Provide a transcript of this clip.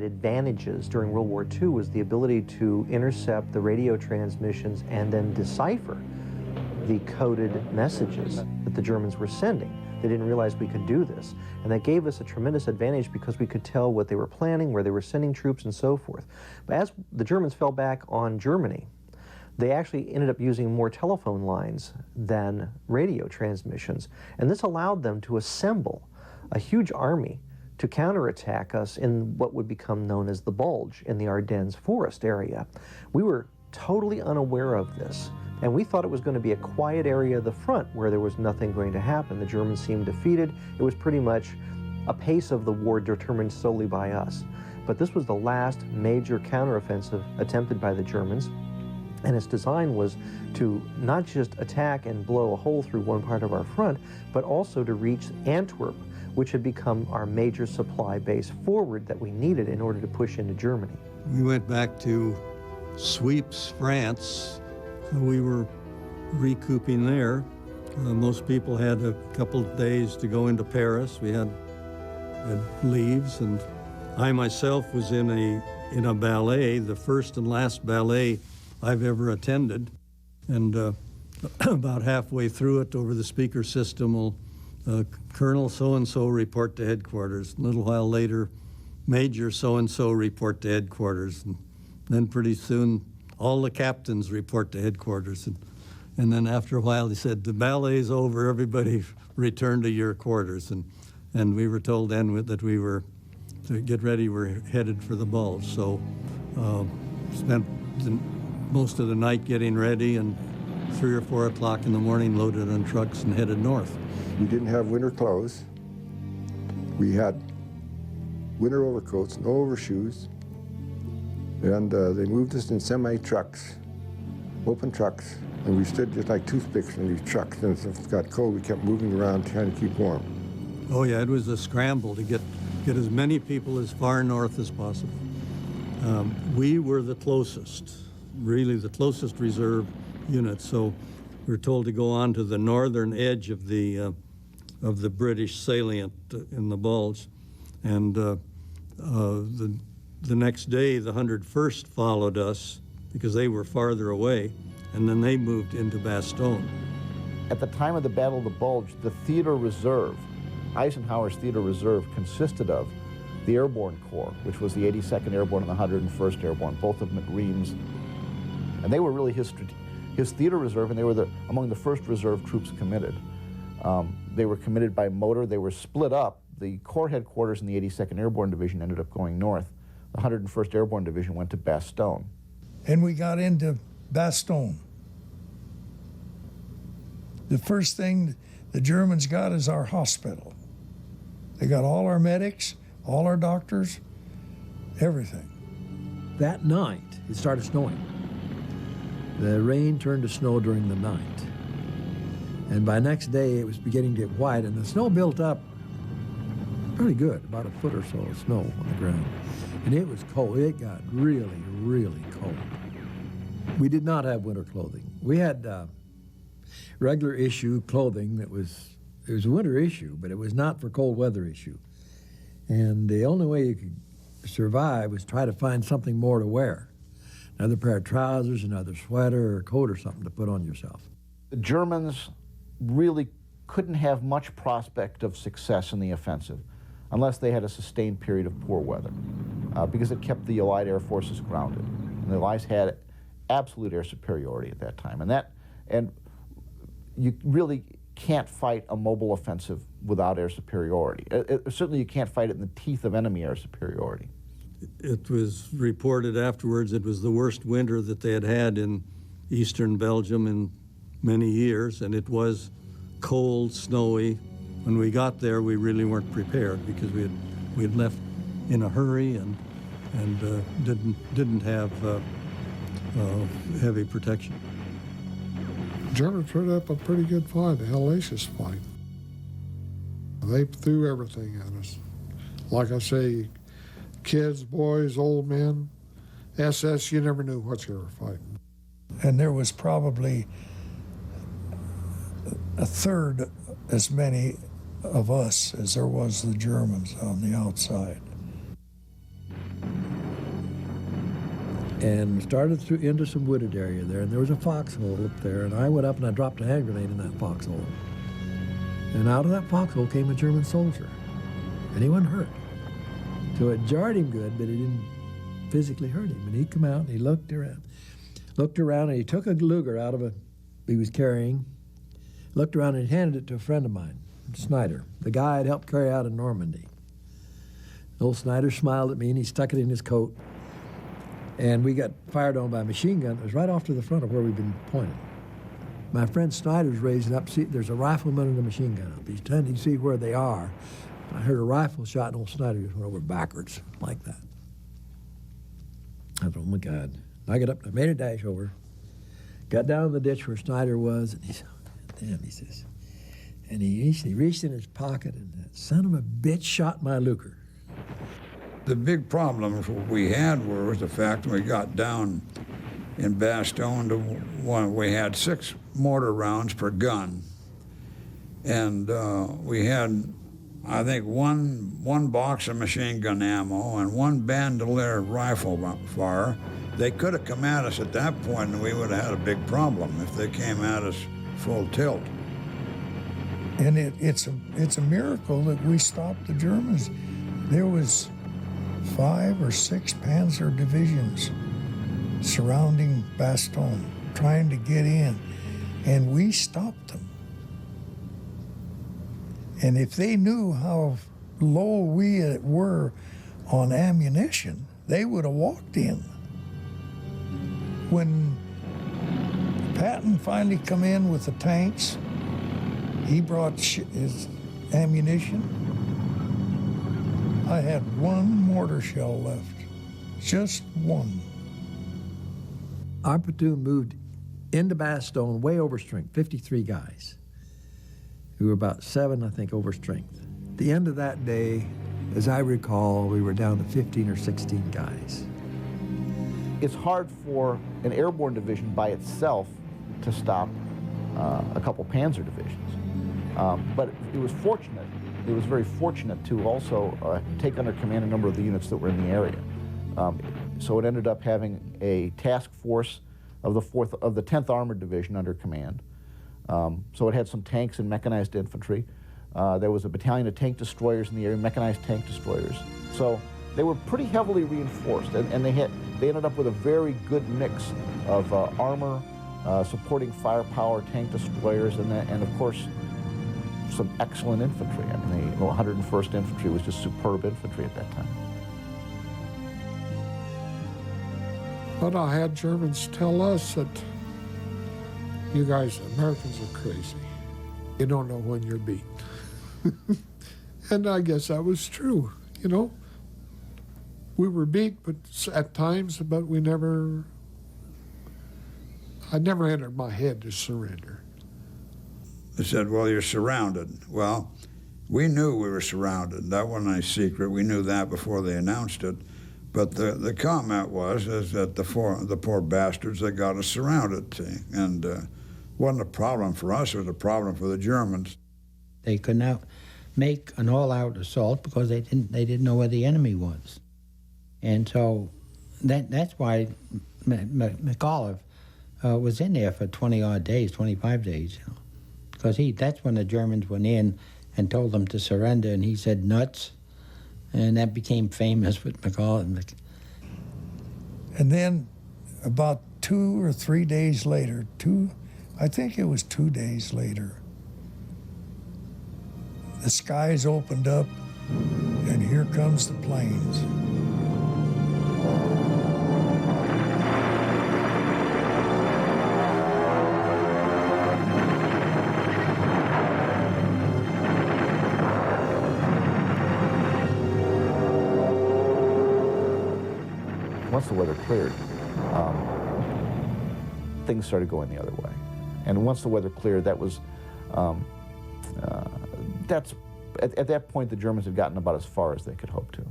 Advantages during World War II was the ability to intercept the radio transmissions and then decipher the coded messages that the Germans were sending. They didn't realize we could do this, and that gave us a tremendous advantage because we could tell what they were planning, where they were sending troops, and so forth. But as the Germans fell back on Germany, they actually ended up using more telephone lines than radio transmissions, and this allowed them to assemble a huge army to counterattack us in what would become known as the Bulge in the Ardennes forest area. We were totally unaware of this, and we thought it was going to be a quiet area of the front where there was nothing going to happen. The Germans seemed defeated. It was pretty much a pace of the war determined solely by us. But this was the last major counteroffensive attempted by the Germans, and its design was to not just attack and blow a hole through one part of our front, but also to reach Antwerp, which had become our major supply base forward that we needed in order to push into Germany. We went back to Sweeps, France. So we were recouping there. Most people had a couple of days to go into Paris. We had leaves, and I myself was in a ballet, the first and last ballet I've ever attended. And about halfway through it, over the speaker system, will Colonel so-and-so report to headquarters. A little while later, Major so-and-so report to headquarters. And then pretty soon, all the captains report to headquarters. And then after a while, he said, the ballet's over, everybody return to your quarters. And we were told then that we were, to get ready, we're headed for the Bulge. So spent most of the night getting ready, and 3 or 4 o'clock in the morning, loaded on trucks and headed north. We didn't have winter clothes. We had winter overcoats, no overshoes. And they moved us in semi-trucks, open trucks, and we stood just like toothpicks in these trucks. And if it got cold, we kept moving around trying to keep warm. Oh yeah, it was a scramble to get as many people as far north as possible. We were the closest, really the closest reserve unit. So we were told to go on to the northern edge of the British salient in the Bulge, and the next day, the 101st followed us because they were farther away, and then they moved into Bastogne. At the time of the Battle of the Bulge, the Theater Reserve, Eisenhower's Theater Reserve, consisted of the Airborne Corps, which was the 82nd Airborne and the 101st Airborne, both of McReams. And they were really his Theater Reserve, and they were among the first reserve troops committed. They were committed by motor. They were split up. The Corps headquarters in the 82nd Airborne Division ended up going north. The 101st Airborne Division went to Bastogne. And we got into Bastogne. The first thing the Germans got is our hospital. They got all our medics, all our doctors, everything. That night, it started snowing. The rain turned to snow during the night. And by next day, it was beginning to get white, and the snow built up pretty good, about a foot or so of snow on the ground. And it was cold. It got really, really cold. We did not have winter clothing. We had regular issue clothing it was a winter issue, but it was not for cold weather issue. And the only way you could survive was try to find something more to wear. Another pair of trousers, another sweater or coat or something to put on yourself. The Germans really couldn't have much prospect of success in the offensive unless they had a sustained period of poor weather, because it kept the Allied air forces grounded. And the Allies had absolute air superiority at that time. And you really can't fight a mobile offensive without air superiority. Certainly you can't fight it in the teeth of enemy air superiority. It was reported afterwards it was the worst winter that they had had in eastern Belgium in many years, and it was cold, snowy. When we got there, we really weren't prepared because we had left in a hurry and didn't have heavy protection. Germans put up a pretty good fight, a hellacious fight. They threw everything at us. Like I say, kids, boys, old men, SS, you never knew what you were fighting. And there was probably a third as many of us as there was the Germans on the outside. and started through into some wooded area there, and there was a foxhole up there, and I went up and I dropped a hand grenade in that foxhole. And out of that foxhole came a German soldier, and he wasn't hurt. So it jarred him good, but it didn't physically hurt him. And he come out and he looked around, and he took a Luger out of he was carrying, looked around and he handed it to a friend of mine, Snyder, the guy I'd helped carry out in Normandy. Old Snyder smiled at me and he stuck it in his coat, and we got fired on by a machine gun. It was right off to the front of where we'd been pointed. My friend Snyder's raising up, see, there's a rifleman and a machine gun up. He's trying to see where they are. I heard a rifle shot, and old Snyder just went over backwards like that. I thought, oh my God. I got up, I made a dash over, got down in the ditch where Snyder was, and he said, damn, he says, and he reached in his pocket, and that son of a bitch shot my Luger. The big problems we had was the fact when we got down in Bastogne to one, we had 6 mortar rounds per gun, and we had, I think, one box of machine gun ammo and 1 bandolier rifle fire. They could have come at us at that point, and we would have had a big problem if they came at us full tilt. And it's a miracle that we stopped the Germans. There was 5 or 6 Panzer divisions surrounding Bastogne, trying to get in, and we stopped them. And if they knew how low we were on ammunition, they would have walked in. When Patton finally come in with the tanks, he brought his ammunition. I had 1 mortar shell left, just 1. Our platoon moved into Bastogne way over strength, 53 guys. We were about 7, I think, over strength. At the end of that day, as I recall, we were down to 15 or 16 guys. It's hard for an airborne division by itself to stop a couple Panzer divisions. But it was fortunate, it was very fortunate to also take under command a number of the units that were in the area. So it ended up having a task force of the 10th Armored Division under command. So it had some tanks and mechanized infantry. There was a battalion of tank destroyers in the area, mechanized tank destroyers. So they were pretty heavily reinforced, and they ended up with a very good mix of armor, supporting firepower, tank destroyers, and of course, some excellent infantry. I mean, the 101st Infantry was just superb infantry at that time. But I had Germans tell us that you guys, Americans, are crazy. You don't know when you're beat. And I guess that was true, you know. We were beat at times, but I never entered my head to surrender. They said, well, you're surrounded. Well, we knew we were surrounded. That wasn't a secret. We knew that before they announced it. But the comment was that the poor bastards, they got us surrounded, see. And it wasn't a problem for us, it was a problem for the Germans. They could not make an all-out assault because they didn't know where the enemy was. And so that's why McAuliffe was in there for 20-odd days, 25 days, you know. Because that's when the Germans went in and told them to surrender, and he said, nuts. And that became famous with McAuliffe. And then about 2 or 3 days later, I think it was 2 days later, the skies opened up, and here comes the planes. Once the weather cleared, things started going the other way. And once the weather cleared, that was, at that point, the Germans had gotten about as far as they could hope to.